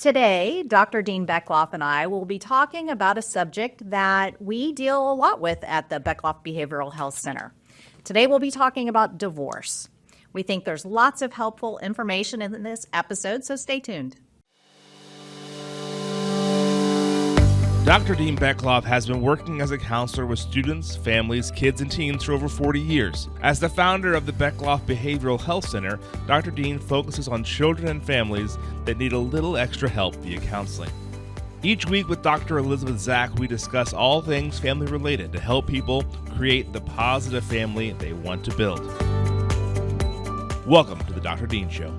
Today, Dr. Dean Beckloff and I will be talking about a subject that we deal a lot with at the Beckloff Behavioral Health Center. Today, we'll be talking about divorce. We think there's lots of helpful information in this episode, so stay tuned. Dr. Dean Beckloff has been working as a counselor with students, families, kids, and teens for over 40 years. As the founder of the Beckloff Behavioral Health Center, Dr. Dean focuses on children and families that need a little extra help via counseling. Each week with Dr. Elizabeth Zach, we discuss all things family-related to help people create the positive family they want to build. Welcome to the Dr. Dean Show.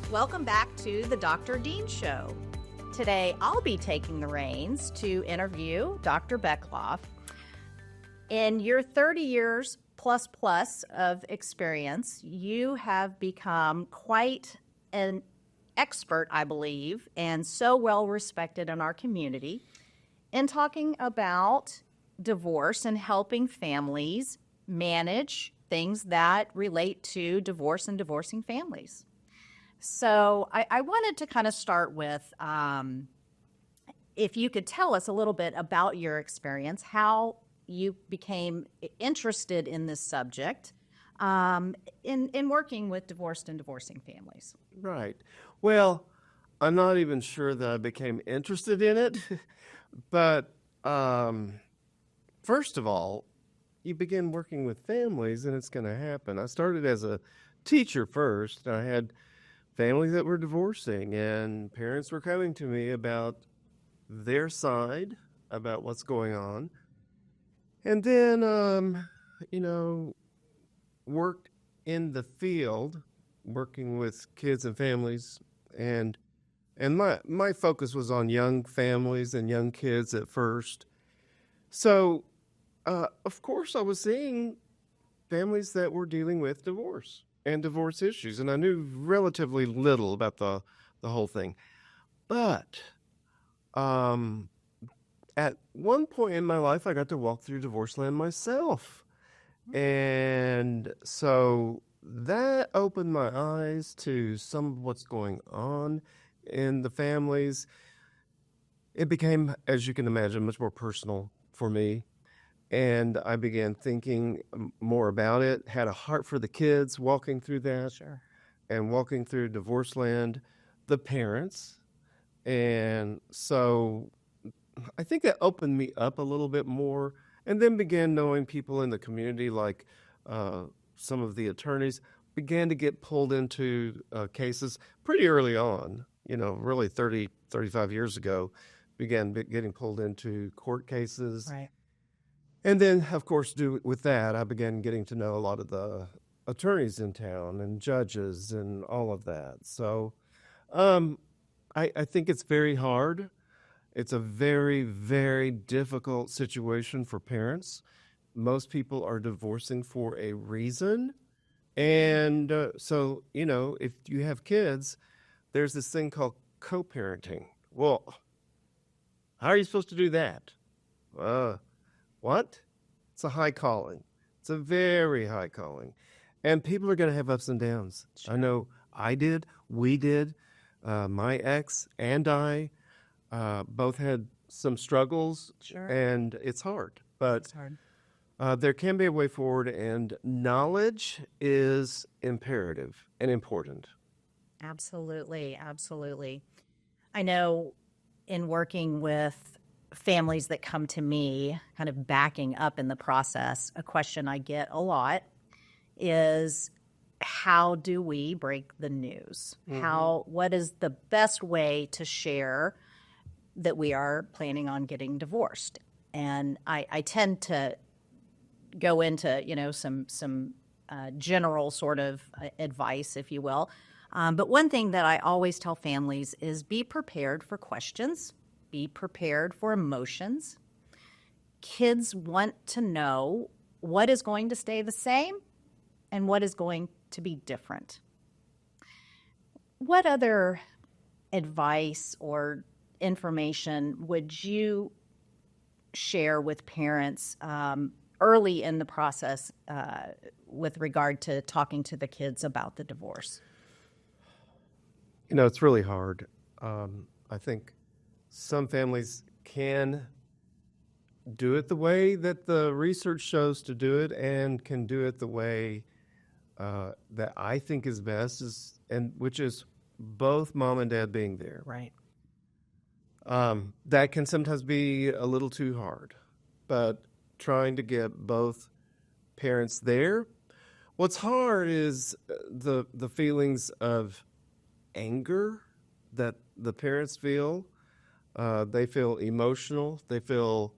Welcome back to the Dr. Dean Show. Today, I'll be taking the reins to interview Dr. Beckloff. In your 30 years plus of experience, you have become quite an expert, I believe, and so well respected in our community in talking about divorce and helping families manage things that relate to divorce and divorcing families. So I wanted to kind of start with, if you could tell us a little bit about your experience, how you became interested in this subject in working with divorced and divorcing families. Right. Well, I'm not even sure that I became interested in it, but first of all, you begin working with families and it's going to happen. I started as a teacher first. I had families that were divorcing, and parents were coming to me about their side, about what's going on. And then, worked in the field, working with kids and families, and my focus was on young families and young kids at first. So, of course, I was seeing families that were dealing with divorce and divorce issues, and I knew relatively little about the whole thing. But at one point in my life, I got to walk through divorce land myself. And so that opened my eyes to some of what's going on in the families. It became, as you can imagine, much more personal for me. And I began thinking more about it, had a heart for the kids walking through that. Sure. And walking through divorce land, the parents. And so I think that opened me up a little bit more, and then began knowing people in the community, like some of the attorneys, began to get pulled into cases pretty early on, really 30, 35 years ago, began getting pulled into court cases. Right. And then, of course, with that, I began getting to know a lot of the attorneys in town and judges and all of that. So I think it's very hard. It's a very, very difficult situation for parents. Most people are divorcing for a reason. And so, if you have kids, there's this thing called co-parenting. Well, how are you supposed to do that? What? It's a high calling. It's a very high calling. And people are going to have ups and downs. Sure. I know I did. We did. My ex and I both had some struggles. Sure. And it's hard. But it's hard. There can be a way forward, and knowledge is imperative and important. Absolutely. Absolutely. I know in working with families that come to me, kind of backing up in the process, a question I get a lot is, how do we break the news? Mm-hmm. What is the best way to share that we are planning on getting divorced? And I tend to go into, some general sort of advice, if you will. But one thing that I always tell families is be prepared for questions. Be prepared for emotions. Kids want to know what is going to stay the same and what is going to be different. What other advice or information would you share with parents early in the process with regard to talking to the kids about the divorce? It's really hard. I think some families can do it the way that the research shows to do it, and can do it the way that I think is best, which is both mom and dad being there. Right. That can sometimes be a little too hard, but trying to get both parents there. What's hard is the feelings of anger that the parents feel. They feel emotional. They feel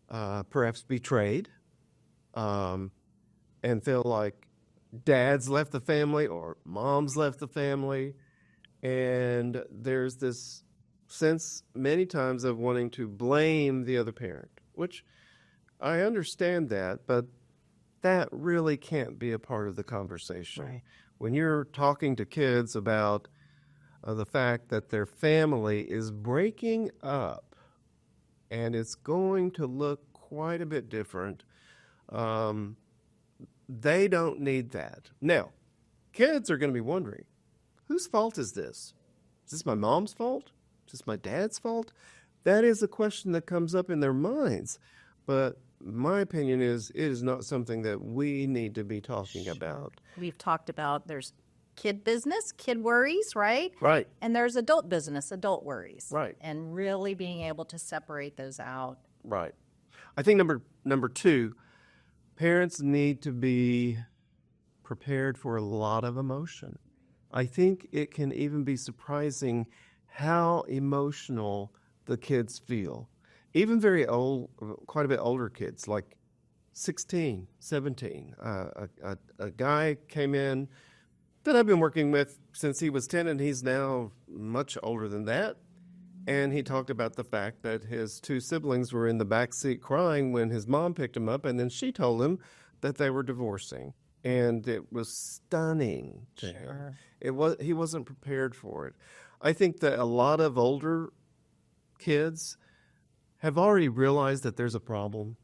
perhaps betrayed, and feel like dad's left the family or mom's left the family. And there's this sense many times of wanting to blame the other parent, which I understand that, but that really can't be a part of the conversation. Right. When you're talking to kids about the fact that their family is breaking up and it's going to look quite a bit different, they don't need that. Now, kids are going to be wondering, whose fault is this? Is this my mom's fault? Is this my dad's fault? That is a question that comes up in their minds. But my opinion is it is not something that we need to be talking about. We've talked about there's kid business, kid worries, right? Right. And there's adult business, adult worries. Right. And really being able to separate those out. Right. I think number two, parents need to be prepared for a lot of emotion. I think it can even be surprising how emotional the kids feel. Even very old, quite a bit older kids, like 16, 17. A guy came in that I've been working with since he was 10, and he's now much older than that. And he talked about the fact that his two siblings were in the back seat crying when his mom picked him up, and then she told him that they were divorcing. And it was stunning to him. He wasn't prepared for it. I think that a lot of older kids have already realized that there's a problem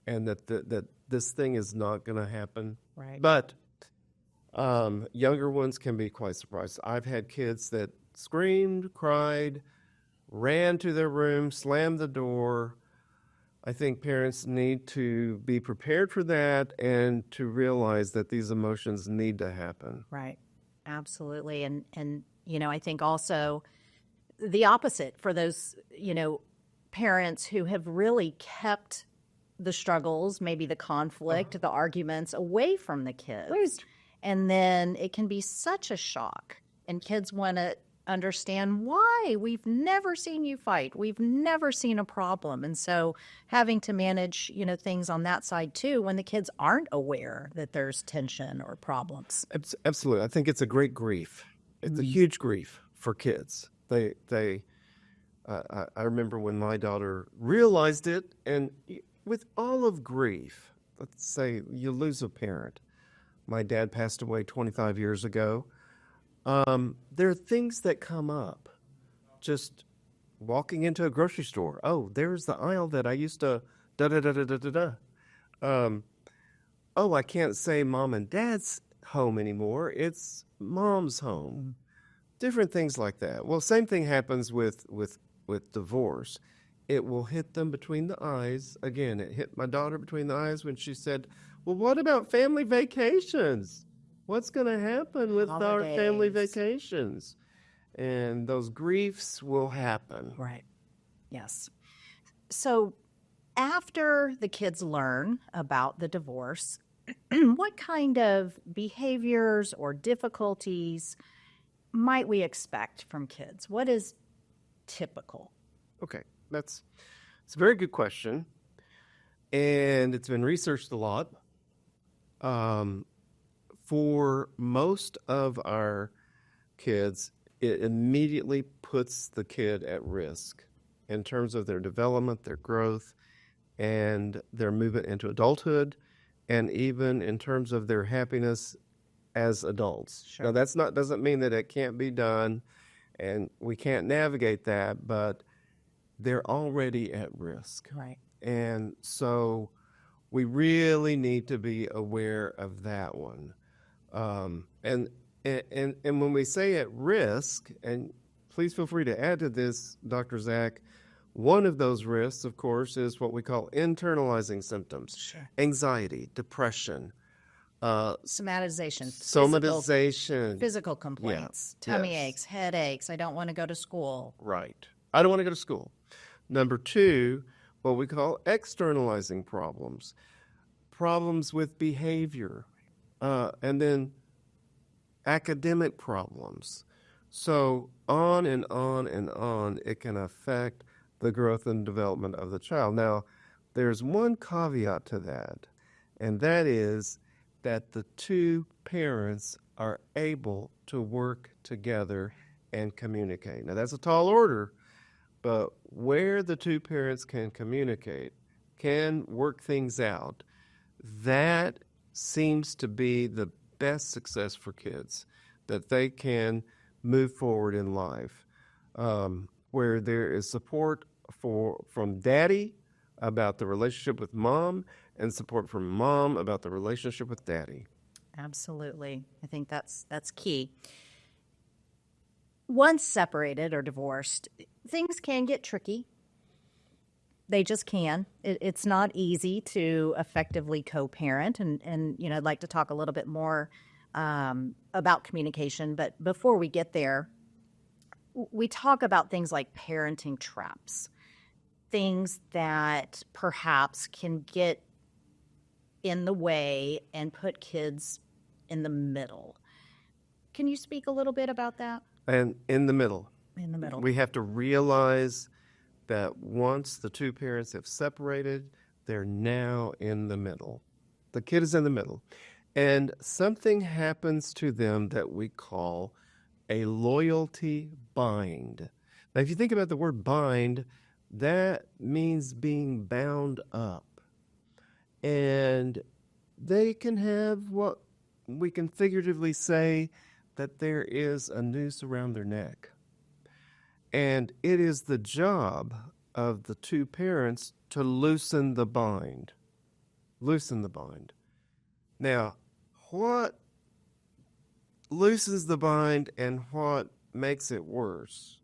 and that this thing is not going to happen. Right. But younger ones can be quite surprised. I've had kids that screamed, cried, ran to their room, slammed the door. I think parents need to be prepared for that and to realize that these emotions need to happen. Right. Absolutely. And I think also the opposite for those, parents who have really kept the struggles, maybe the conflict, the arguments away from the kids. Right. And then it can be such a shock. And kids want to understand why. We've never seen you fight. We've never seen a problem. And so having to manage, things on that side too, when the kids aren't aware that there's tension or problems. Absolutely. I think it's a great grief. It's a huge grief for kids. I remember when my daughter realized it, and with all of grief, let's say you lose a parent. My dad passed away 25 years ago. There are things that come up. Just walking into a grocery store. Oh, there's the aisle that I used to da-da-da-da-da-da-da. Oh, I can't say mom and dad's home anymore. It's mom's home. Different things like that. Well, same thing happens with divorce. It will hit them between the eyes. Again, it hit my daughter between the eyes when she said, well, what about family vacations? What's going to happen with our family vacations? And those griefs will happen. Right. Yes. So after the kids learn about the divorce, what kind of behaviors or difficulties might we expect from kids? What is typical? Okay, it's a very good question, and it's been researched a lot. For most of our kids, it immediately puts the kid at risk in terms of their development, their growth, and their movement into adulthood, and even in terms of their happiness as adults. Sure. Now, doesn't mean that it can't be done, and we can't navigate that, but they're already at risk. Right. And so we really need to be aware of that one. And And when we say at risk, and please feel free to add to this, Dr. Zach, one of those risks, of course, is what we call internalizing symptoms, Sure. anxiety, depression, Somatization, somatization. physical complaints, tummy Yes. aches, headaches. I don't want to go to school. Right. I don't want to go to school. Number two, what we call externalizing problems, problems with behavior, and then academic problems. So on and on and on, it can affect the growth and development of the child. Now, there's one caveat to that, and that is that the two parents are able to work together and communicate. Now, that's a tall order, but where the two parents can communicate, can work things out, that seems to be the best success for kids, that they can move forward in life, where there is support from daddy about the relationship with mom and support from mom about the relationship with daddy. Absolutely. I think that's key. Once separated or divorced, things can get tricky. They just can. It's not easy to effectively co-parent, and I'd like to talk a little bit more about communication. But before we get there, we talk about things like parenting traps, things that perhaps can get in the way and put kids in the middle. Can you speak a little bit about that? And in the middle, we have to realize that once the two parents have separated, they're now in the middle. The kid is in the middle. And something happens to them that we call a loyalty bind. Now, if you think about the word bind, that means being bound up. And they can have what we can figuratively say that there is a noose around their neck. And it is the job of the two parents to loosen the bind. Loosen the bind. Now, what loosens the bind and what makes it worse?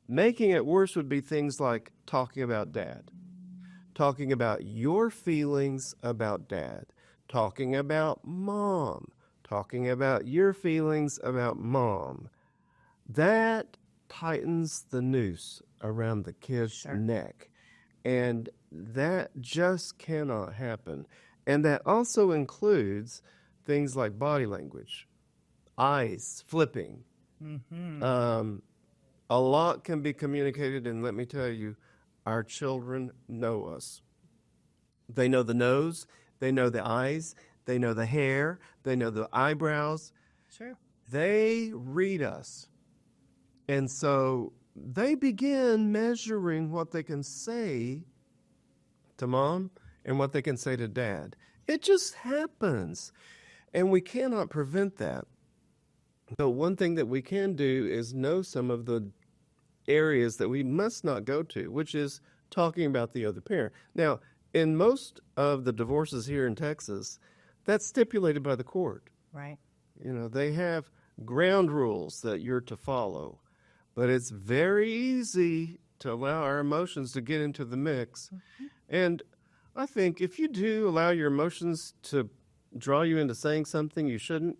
Making it worse would be things like talking about dad, talking about your feelings about dad, talking about mom, talking about your feelings about mom. That tightens the noose around the kid's neck. And that just cannot happen. And that also includes things like body language, eyes flipping. A lot can be communicated, and let me tell you, our children know us. They know the nose, they know the eyes, they know the hair, they know the eyebrows. Sure. They read us. And so they begin measuring what they can say to mom and what they can say to dad. It just happens. And we cannot prevent that. But one thing that we can do is know some of the areas that we must not go to, which is talking about the other parent. Now, in most of the divorces here in Texas, that's stipulated by the court. Right. They have ground rules that you're to follow. But it's very easy to allow our emotions to get into the mix. And I think if you do allow your emotions to draw you into saying something you shouldn't,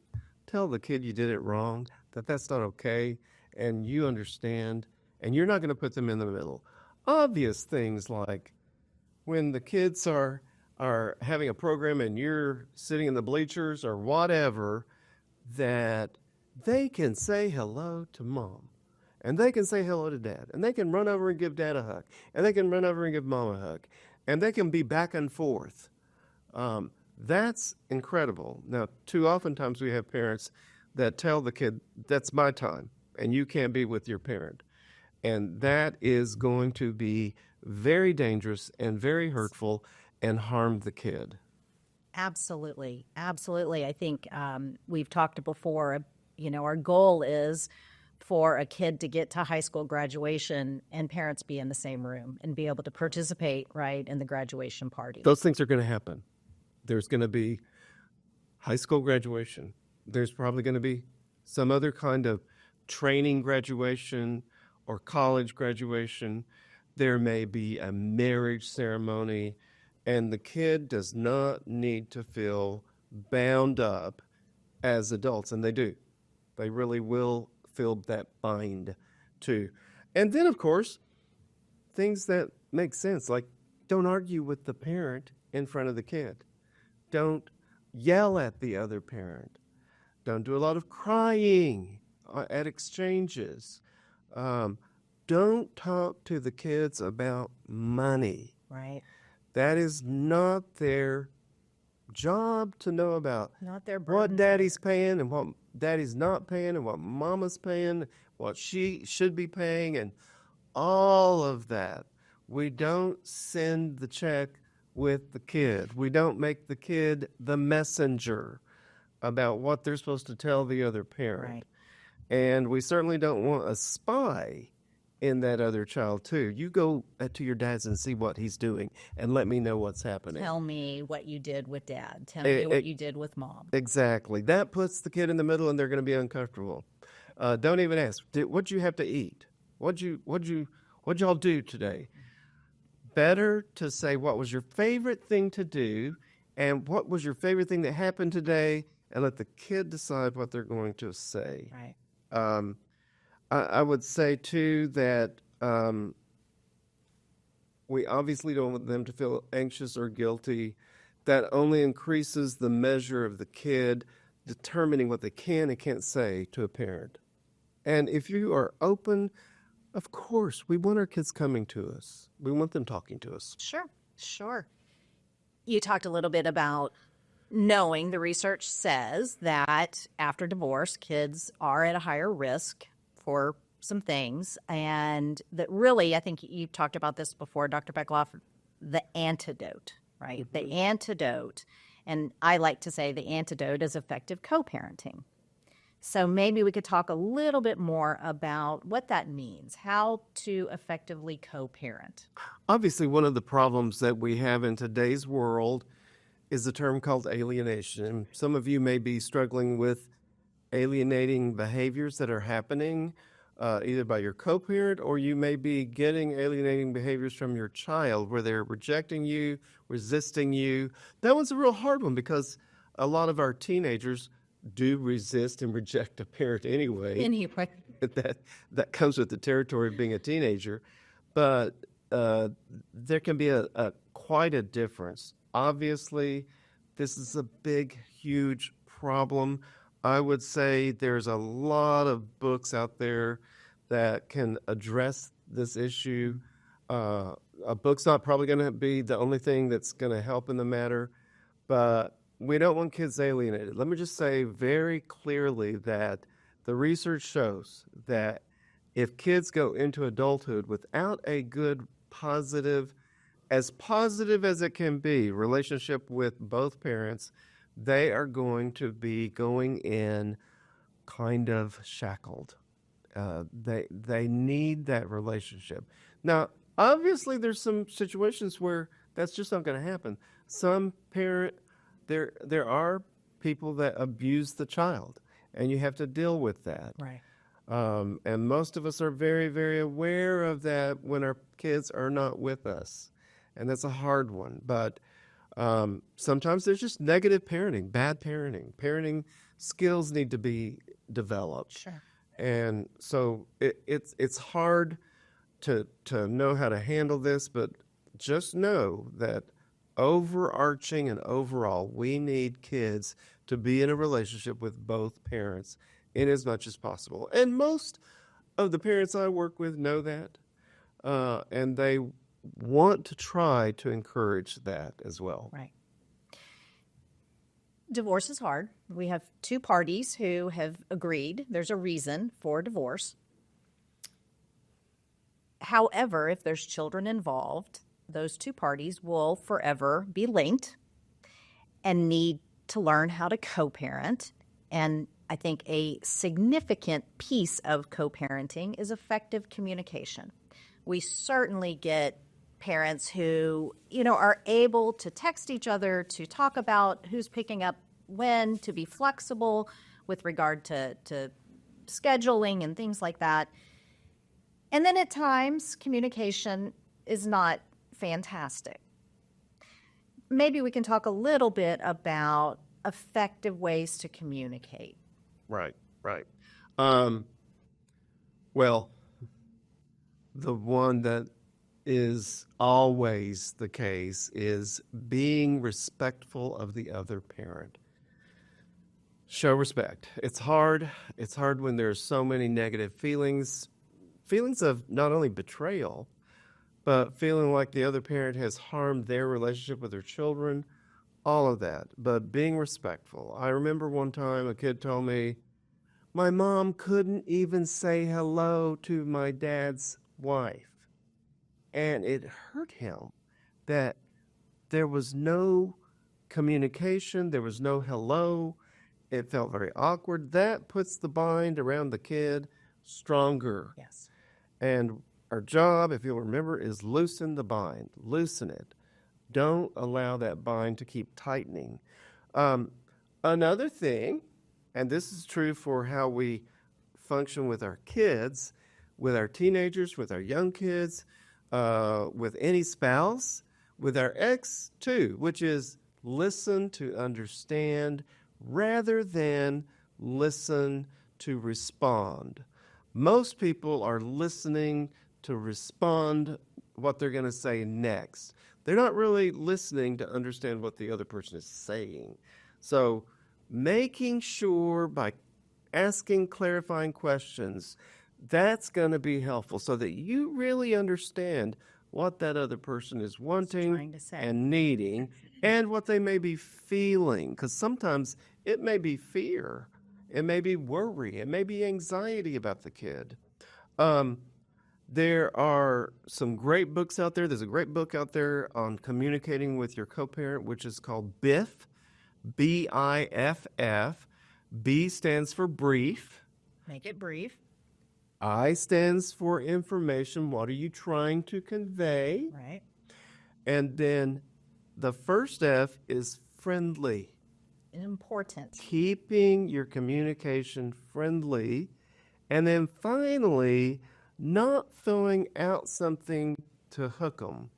tell the kid you did it wrong, that that's not okay, and you understand, and you're not going to put them in the middle. Obvious things like when the kids are having a program and you're sitting in the bleachers or whatever, that they can say hello to mom. And they can say hello to dad. And they can run over and give dad a hug. And they can run over and give mom a hug. And they can be back and forth. That's incredible. Now, too oftentimes we have parents that tell the kid, that's my time, and you can't be with your parent. And that is going to be very dangerous and very hurtful and harm the kid. Absolutely. Absolutely. I think we've talked before, our goal is for a kid to get to high school graduation and parents be in the same room and be able to participate, right, in the graduation party. Those things are going to happen. There's going to be high school graduation. There's probably going to be some other kind of training graduation or college graduation. There may be a marriage ceremony, and the kid does not need to feel bound up as adults, and they do. They really will feel that bind too. And then, of course, things that make sense, like don't argue with the parent in front of the kid. Don't yell at the other parent. Don't do a lot of crying at exchanges. Don't talk to the kids about money. Right. That is not their job to know about. Not their What burden. daddy's paying and what daddy's not paying and what mama's paying, what she should be paying, and all of that. We don't send the check with the kid. We don't make the kid the messenger about what they're supposed to tell the other parent. Right. And we certainly don't want a spy in that other child, too. You go to your dad's and see what he's doing and let me know what's happening. Tell me what you did with dad. Tell me what you did with mom. Exactly. That puts the kid in the middle and they're going to be uncomfortable. Don't even ask, what'd you have to eat? What'd y'all do today? Better to say what was your favorite thing to do and what was your favorite thing that happened today, and let the kid decide what they're going to say. Right. I would say, too, that we obviously don't want them to feel anxious or guilty. That only increases the measure of the kid determining what they can and can't say to a parent. And if you are open, of course, we want our kids coming to us. We want them talking to us. Sure. You talked a little bit about knowing the research says that after divorce, kids are at a higher risk for some things. And that really, I think you talked about this before, Dr. Beckloff, the antidote, right? Mm-hmm. The antidote. And I like to say the antidote is effective co-parenting. So maybe we could talk a little bit more about what that means, how to effectively co-parent. Obviously, one of the problems that we have in today's world is the term called alienation. Some of you may be struggling with alienating behaviors that are happening either by your co-parent, or you may be getting alienating behaviors from your child where they're rejecting you, resisting you. That one's a real hard one because a lot of our teenagers do resist and reject a parent anyway. That comes with the territory of being a teenager. But there can be quite a difference. Obviously, this is a big, huge problem. I would say there's a lot of books out there that can address this issue. A book's not probably going to be the only thing that's going to help in the matter, but we don't want kids alienated. Let me just say very clearly that the research shows that if kids go into adulthood without a good, positive as it can be, relationship with both parents, they are going to be going in kind of shackled. They need that relationship. Now, obviously, there's some situations where that's just not going to happen. There are people that abuse the child, and you have to deal with that. Right. And most of us are very, very aware of that when our kids are not with us. And that's a hard one. But sometimes there's just negative parenting, bad parenting. Parenting skills need to be developed. Sure. And so it's hard to know how to handle this, but just know that overarching and overall, we need kids to be in a relationship with both parents in as much as possible. And most of the parents I work with know that, and they want to try to encourage that as well. Right. Divorce is hard. We have two parties who have agreed. There's a reason for divorce. However, if there's children involved, those two parties will forever be linked and need to learn how to co-parent. And I think a significant piece of co-parenting is effective communication. We certainly get parents who, are able to text each other, to talk about who's picking up when, to be flexible. with regard to scheduling and things like that. And then at times, communication is not fantastic. Maybe we can talk a little bit about effective ways to communicate. Right. Well, the one that is always the case is being respectful of the other parent. Show respect. It's hard. It's hard when there's so many negative feelings of not only betrayal, but feeling like the other parent has harmed their relationship with their children, all of that. But being respectful. I remember one time a kid told me, my mom couldn't even say hello to my dad's wife. And it hurt him that there was no communication, there was no hello. It felt very awkward. That puts the bind around the kid stronger. Yes. And our job, if you'll remember, is loosen the bind. Loosen it. Don't allow that bind to keep tightening. Another thing, and this is true for how we function with our kids, with our teenagers, with our young kids, with any spouse, with our ex too, which is listen to understand rather than listen to respond. Most people are listening to respond what they're going to say next. They're not really listening to understand what the other person is saying. So making sure by asking clarifying questions, that's going to be helpful so that you really understand what that other person is wanting and needing and what they may be feeling. Because sometimes it may be fear, it may be worry, it may be anxiety about the kid. There are some great books out there. There's a great book out there on communicating with your co-parent, which is called BIFF, B-I-F-F. B stands for brief. Make it brief. I stands for information. What are you trying to convey? Right. And then the first F is friendly. Important. Keeping your communication friendly. And then finally, not throwing out something to hook them.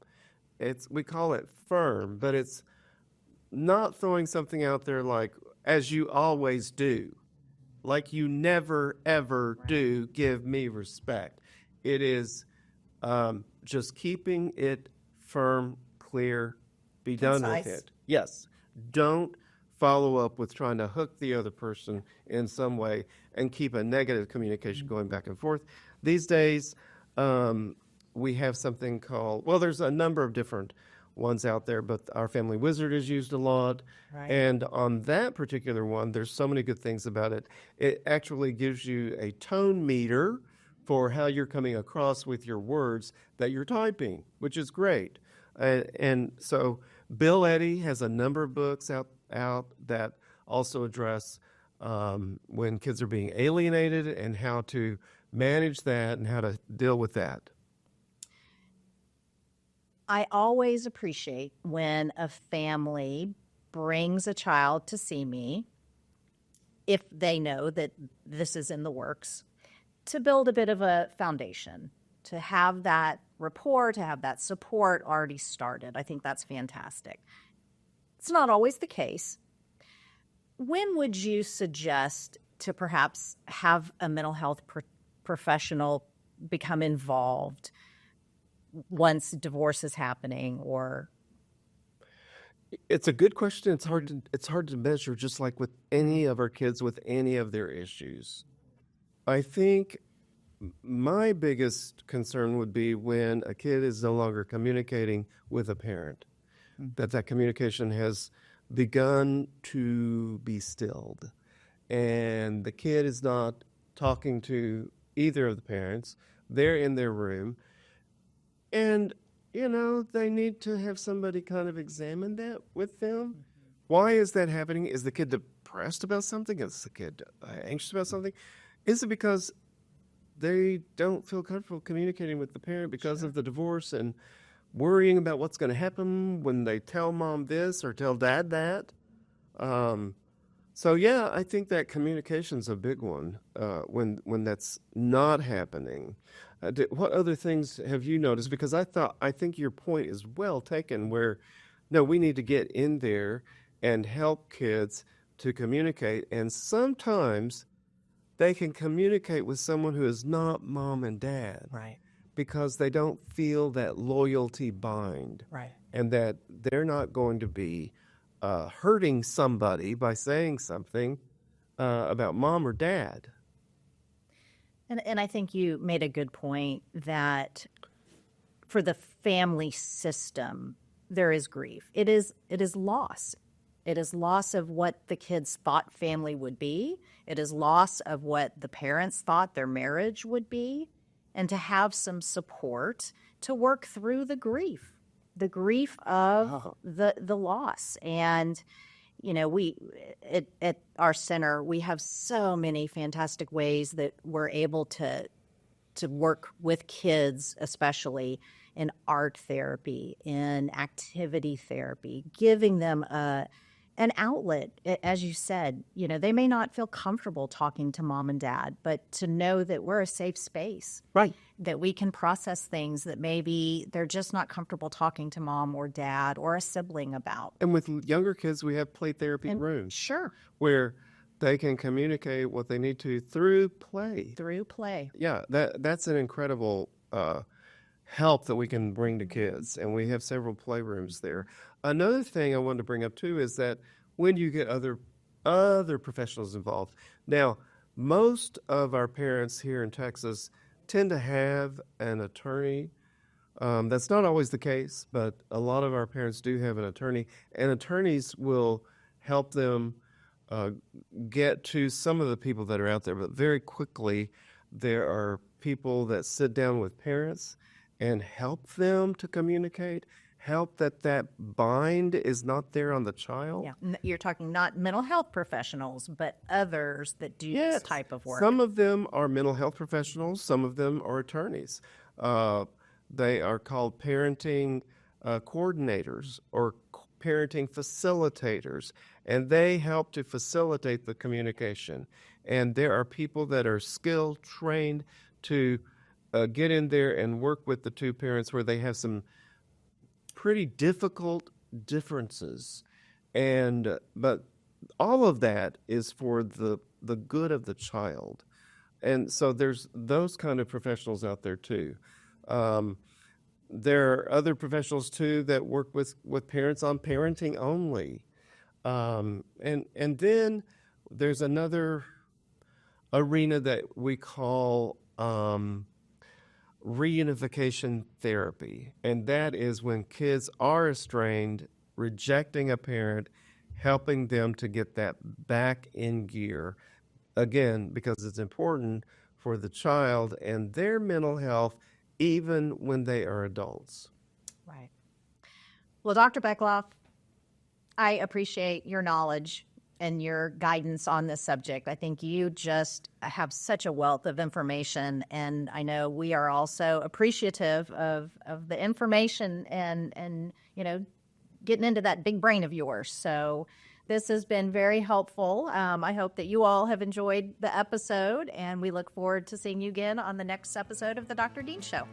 We call it firm, but it's not throwing something out there like, as you always do. Like you never, ever do give me respect. It is just keeping it firm, clear, be done with it. Yes. Don't follow up with trying to hook the other person in some way and keep a negative communication going back and forth. These days, we have something called, well, there's a number of different ones out there, but our family wizard is used a lot. Right. And on that particular one, there's so many good things about it. It actually gives you a tone meter for how you're coming across with your words that you're typing, which is great. And so Bill Eddy has a number of books out that also address when kids are being alienated and how to manage that and how to deal with that. I always appreciate when a family brings a child to see me, if they know that this is in the works, to build a bit of a foundation, to have that rapport, to have that support already started. I think that's fantastic. It's not always the case. When would you suggest to perhaps have a mental health professional become involved once divorce is happening? Or it's a good question. It's hard to measure, just like with any of our kids with any of their issues. I think my biggest concern would be when a kid is no longer communicating with a parent, that communication has begun to be stilled, and the kid is not talking to either of the parents. They're in their room. And, they need to have somebody kind of examine that with them. Why is that happening? Is the kid depressed about something? Is the kid anxious about something? Is it because they don't feel comfortable communicating with the parent because of the divorce and worrying about what's going to happen when they tell mom this or tell dad that? So yeah, I think that communication's a big one when that's not happening. What other things have you noticed? Because I think your point is well taken. Where no, we need to get in there and help kids to communicate, and sometimes they can communicate with someone who is not mom and dad Right. because they don't feel that loyalty bind, Right. and that they're not going to be hurting somebody by saying something about mom or dad. And I think you made a good point that for the family system, there is grief. It is loss. It is loss of what the kids thought family would be. It is loss of what the parents thought their marriage would be. And to have some support to work through the grief of the loss. And we at our center, we have so many fantastic ways that we're able to work with kids, especially in art therapy, in activity therapy, giving them an outlet. As you said, they may not feel comfortable talking to mom and dad, but to know that we're a safe space, Right. that we can process things that maybe they're just not comfortable talking to mom or dad or a sibling about. And with younger kids, we have play therapy rooms Sure, where they can communicate what they need to through play. through play. Yeah, that's an incredible help that we can bring to kids, and we have several playrooms there. Another thing I wanted to bring up too is that when you get other professionals involved. Now, most of our parents here in Texas tend to have an attorney. That's not always the case, but a lot of our parents do have an attorney, and attorneys will help them get to some of the people that are out there. But very quickly, there are people that sit down with parents and help them to communicate, help that bind is not there on the child. Yeah, you're talking not mental health professionals, but others that do this type of work. Some of them are mental health professionals, some of them are attorneys. They are called parenting coordinators or parenting facilitators, and they help to facilitate the communication. And there are people that are skilled, trained to get in there and work with the two parents where they have some pretty difficult differences, but all of that is for the good of the child. And so there's those kind of professionals out there too. There are other professionals too that work with parents on parenting only, and then there's another arena that we call reunification therapy, and that is when kids are estranged, rejecting a parent, helping them to get that back in gear, again, because it's important for the child and their mental health even when they are adults. Right. Well, Dr. Beckloff, I appreciate your knowledge and your guidance on this subject. I think you just have such a wealth of information, and I know we are also appreciative of the information and getting into that big brain of yours. So this has been very helpful. I hope that you all have enjoyed the episode, and we look forward to seeing you again on the next episode of the Dr. Dean Show.